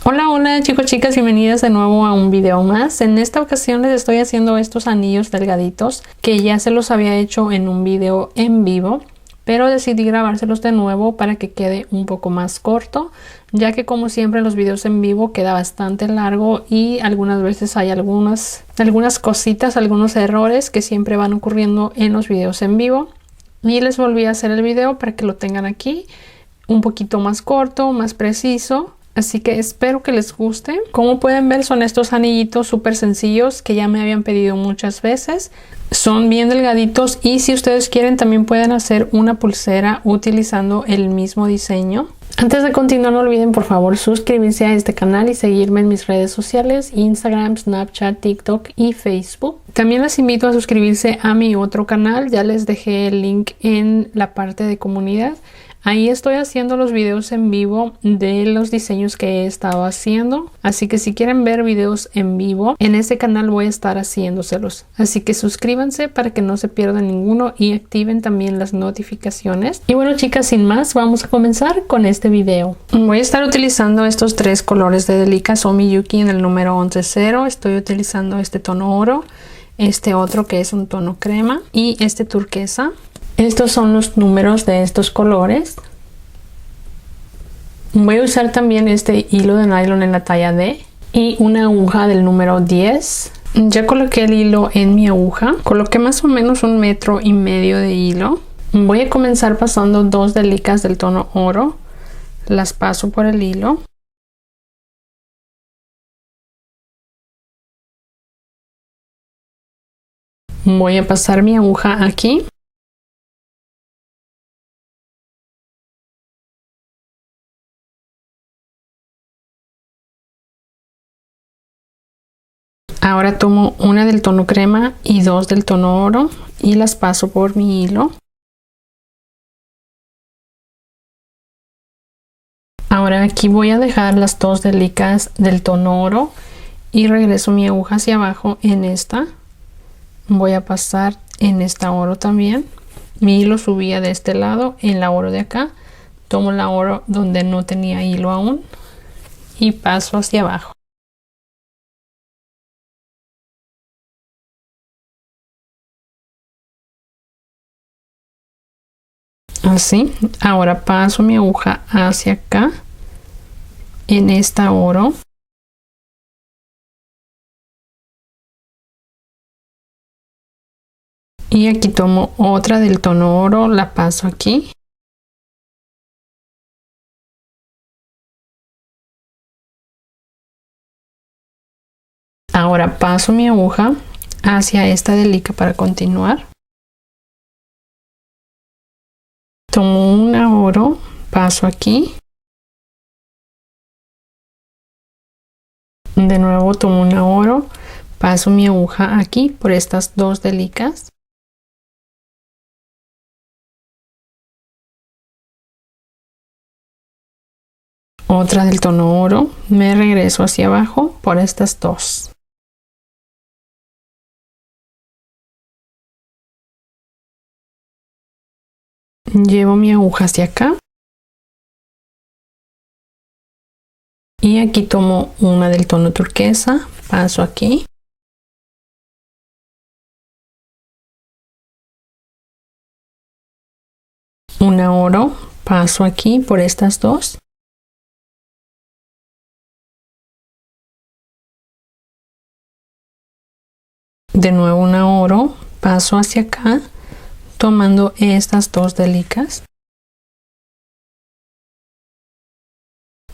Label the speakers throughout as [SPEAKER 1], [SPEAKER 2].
[SPEAKER 1] Hola, hola chicos, chicas, bienvenidas de nuevo a un video más. En esta ocasión les estoy haciendo estos anillos delgaditos que ya se los había hecho en un video en vivo, pero decidí grabárselos de nuevo para que quede un poco más corto, ya que como siempre los videos en vivo queda bastante largo y algunas veces hay algunas cositas, algunos errores que siempre van ocurriendo en los videos en vivo. Y les volví a hacer el video para que lo tengan aquí un poquito más corto, más preciso. Así que espero que les guste. Como pueden ver, son estos anillitos súper sencillos que ya me habían pedido muchas veces. Son bien delgaditos y si ustedes quieren también pueden hacer una pulsera utilizando el mismo diseño. Antes de continuar, no olviden por favor suscribirse a este canal y seguirme en mis redes sociales: Instagram, Snapchat, TikTok y Facebook. También les invito a suscribirse a mi otro canal, ya les dejé el link en la parte de comunidad. Ahí estoy haciendo los videos en vivo de los diseños que he estado haciendo. Así que si quieren ver videos en vivo, en este canal voy a estar haciéndoselos. Así que suscríbanse para que no se pierdan ninguno y activen también las notificaciones. Y bueno chicas, sin más, vamos a comenzar con este video. Voy a estar utilizando estos tres colores de Delica So Miyuki en el número 11-0. Estoy utilizando este tono oro, este otro que es un tono crema y este turquesa. Estos son los números de estos colores. Voy a usar también este hilo de nylon en la talla D y una aguja del número 10. Ya coloqué el hilo en mi aguja. Coloqué más o menos 1,5 metros de hilo. Voy a comenzar pasando dos delicas del tono oro. Las paso por el hilo. Voy a pasar mi aguja aquí. Ahora tomo una del tono crema y dos del tono oro y las paso por mi hilo. Ahora aquí voy a dejar las dos delicas del tono oro y regreso mi aguja hacia abajo en esta. Voy a pasar en esta oro también. Mi hilo subía de este lado en la oro de acá. Tomo la oro donde no tenía hilo aún y paso hacia abajo. Así. Ahora paso mi aguja hacia acá en esta oro. Y aquí tomo otra del tono oro, la paso aquí. Ahora paso mi aguja hacia esta delica para continuar. Tomo una oro, paso aquí. De nuevo tomo una oro, paso mi aguja aquí por estas dos delicas. Otra del tono oro, me regreso hacia abajo por estas dos. Llevo mi aguja hacia acá. Y aquí tomo una del tono turquesa, paso aquí. Una oro, paso aquí por estas dos. De nuevo una oro, paso hacia acá, tomando estas dos delicas.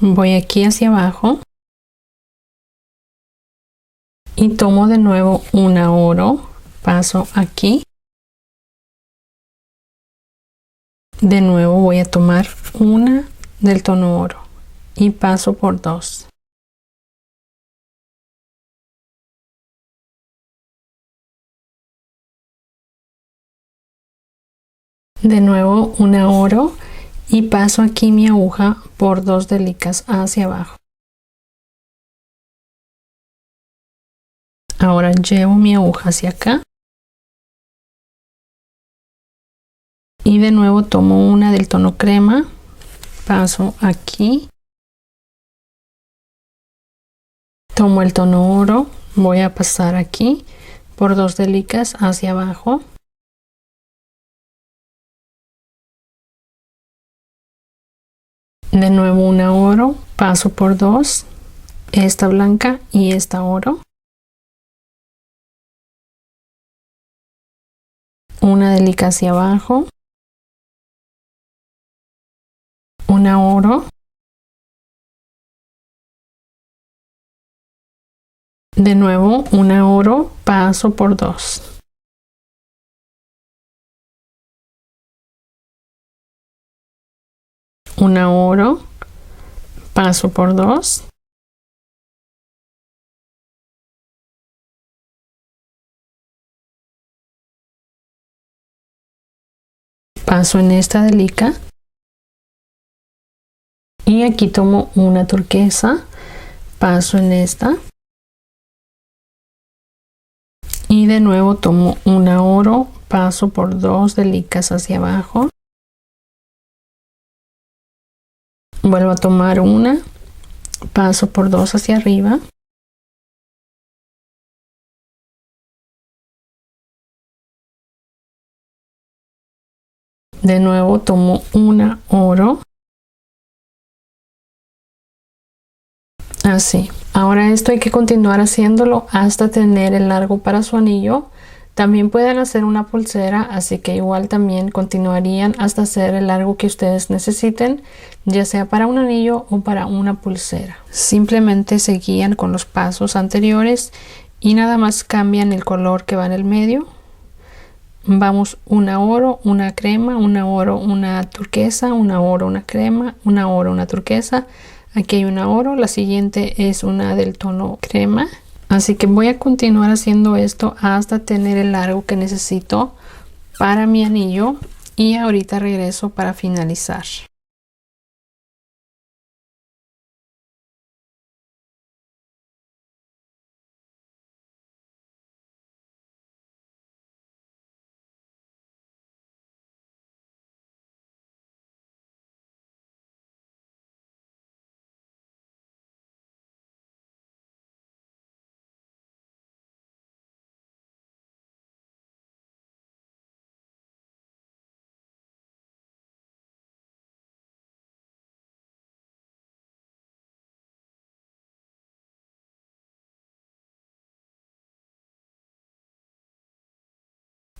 [SPEAKER 1] Voy aquí hacia abajo. Y tomo de nuevo una oro, paso aquí. De nuevo voy a tomar una del tono oro y paso por dos. De nuevo una oro y paso aquí mi aguja por dos delicas hacia abajo. Ahora llevo mi aguja hacia acá. Y de nuevo tomo una del tono crema, paso aquí. Tomo el tono oro, voy a pasar aquí por 2 delicas hacia abajo. De nuevo una oro, paso por 2, esta blanca y esta oro. Una delica hacia abajo. Una oro. De nuevo una oro, paso por 2. Una oro, paso por 2. Paso en esta delica. Y aquí tomo una turquesa, paso en esta. Y de nuevo tomo una oro, paso por 2 delicas hacia abajo. Vuelvo a tomar una, paso por 2 hacia arriba. De nuevo tomo una oro. Así. Ahora esto hay que continuar haciéndolo hasta tener el largo para su anillo. También pueden hacer una pulsera, así que igual también continuarían hasta hacer el largo que ustedes necesiten, ya sea para un anillo o para una pulsera. Simplemente se guían con los pasos anteriores y nada más cambian el color que va en el medio. Vamos una oro, una crema, una oro, una turquesa, una oro, una crema, una oro, una turquesa. Aquí hay una oro, la siguiente es una del tono crema. Así que voy a continuar haciendo esto hasta tener el largo que necesito para mi anillo y ahorita regreso para finalizar.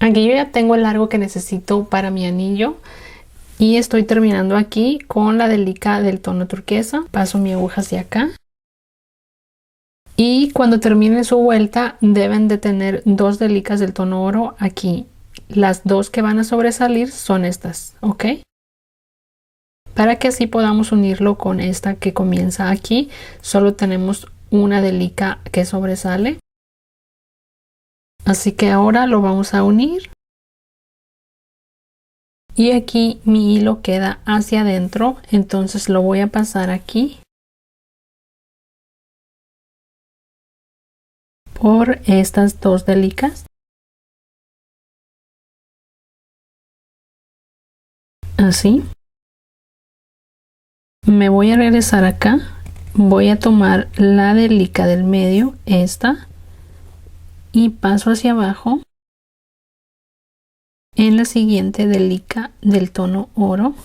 [SPEAKER 1] Aquí yo ya tengo el largo que necesito para mi anillo y estoy terminando aquí con la delica del tono turquesa. Paso mi aguja hacia acá. Y cuando termine su vuelta deben de tener 2 delicas del tono oro aquí. Las 2 que van a sobresalir son estas, ¿ok? Para que así podamos unirlo con esta que comienza aquí, solo tenemos una delica que sobresale. Así que ahora lo vamos a unir. Y aquí mi hilo queda hacia adentro, entonces lo voy a pasar aquí por estas 2 delicas. Así. Me voy a regresar acá. Voy a tomar la delica del medio, esta, y paso hacia abajo en la siguiente delica del tono oro,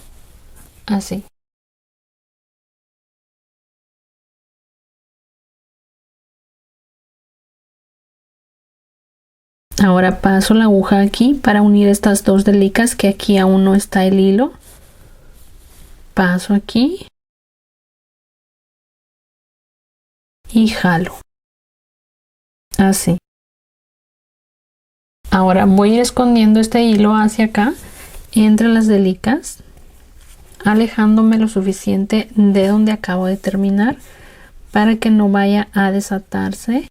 [SPEAKER 1] así. Ahora paso la aguja aquí para unir estas 2 delicas que aquí aún no está el hilo. Paso aquí y jalo, así. Ahora voy a ir escondiendo este hilo hacia acá entre las delicas, alejándome lo suficiente de donde acabo de terminar para que no vaya a desatarse.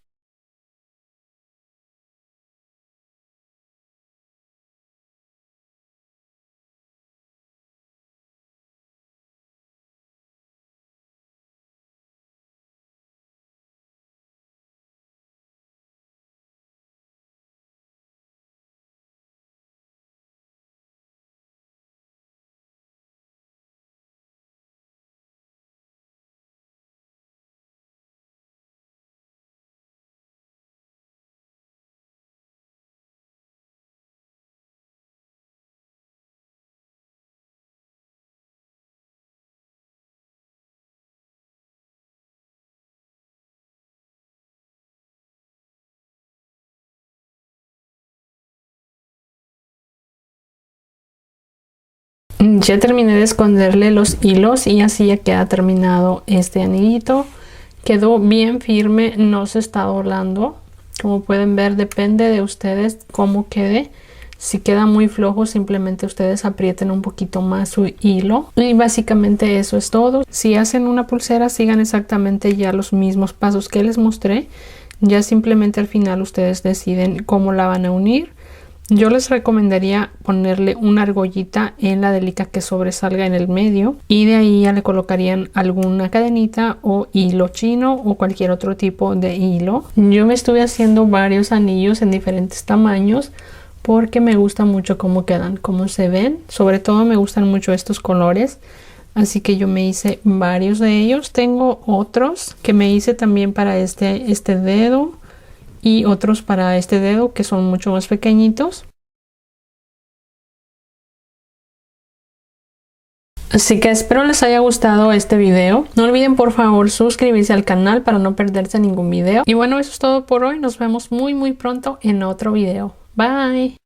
[SPEAKER 1] Ya terminé de esconderle los hilos y así ya queda terminado este anillito. Quedó bien firme, no se está doblando. Como pueden ver, depende de ustedes cómo quede. Si queda muy flojo, simplemente ustedes aprieten un poquito más su hilo. Y básicamente eso es todo. Si hacen una pulsera, sigan exactamente ya los mismos pasos que les mostré. Ya simplemente al final ustedes deciden cómo la van a unir. Yo les recomendaría ponerle una argollita en la delica que sobresalga en el medio. Y de ahí ya le colocarían alguna cadenita o hilo chino o cualquier otro tipo de hilo. Yo me estuve haciendo varios anillos en diferentes tamaños, porque me gusta mucho cómo quedan, cómo se ven. Sobre todo me gustan mucho estos colores. Así que yo me hice varios de ellos. Tengo otros que me hice también para este dedo. Y otros para este dedo que son mucho más pequeñitos. Así que espero les haya gustado este video. No olviden por favor suscribirse al canal para no perderse ningún video. Y bueno, eso es todo por hoy. Nos vemos muy pronto en otro video. Bye.